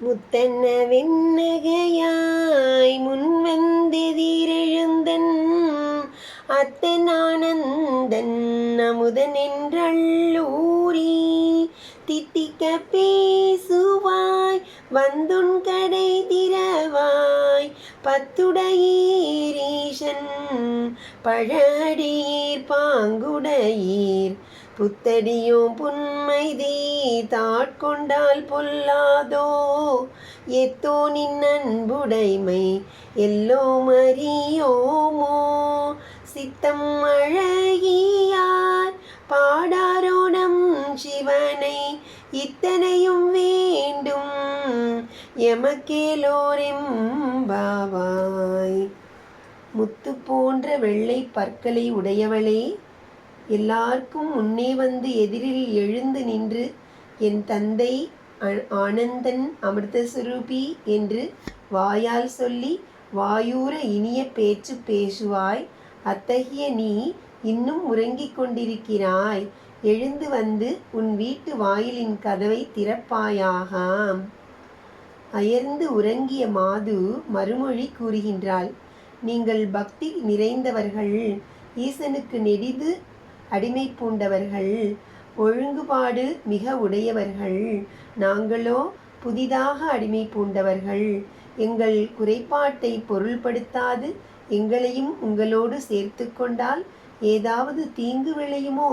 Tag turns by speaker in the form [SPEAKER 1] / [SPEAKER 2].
[SPEAKER 1] முத்தன்ன வெண்ணகையாய் முன்வந்தெதிரெழுந்தன் அத்தன் ஆனந்தன் அமுதன் என்றள்ளூரி தித்திக்க பேசுவாய் வந்துன் கடை திறவாய் பத்துடையீரீசன் பழடீர் பாங்குடையீர் புத்தடியும் புன்மைதி தாட்கொண்டால் பொல்லாதோ எத்தோ நின் அன்புடைமை எல்லோம் அறியோமோ சித்தம் அழகியார் பாடாரோடம் சிவனை இத்தனையும் வேண்டும் எமக்கேலோரெம்பாவாய். முத்து போன்ற வெள்ளை பற்களை உடையவளே, எல்லாருக்கும் முன்னே வந்து எதிரில் எழுந்து நின்று என் தந்தை ஆனந்தன் அமிர்தஸ்வரூபி என்று வாயால் சொல்லி வாயூர இனிய பேச்சு பேசுவாய். அத்தகைய நீ இன்னும் உறங்கிக் கொண்டிருக்கிறாய். எழுந்து வந்து உன் வீட்டு வாயிலின் கதவை திறப்பாயாக. அயர்ந்து உறங்கிய மாது மறுமொழி கூறுகின்றாள். நீங்கள் பக்தி நிறைந்தவர்கள், ஈசனுக்கு நெடிது அடிமை பூண்டவர்கள், ஒழுங்குபாடு மிக உடையவர்கள். நாங்களோ புதிதாக அடிமை பூண்டவர்கள். எங்கள் குறைபாட்டை பொருள்படுத்தாது எங்களையும் உங்களோடு சேர்த்து கொண்டால் ஏதாவது தீங்கு விளையுமோ?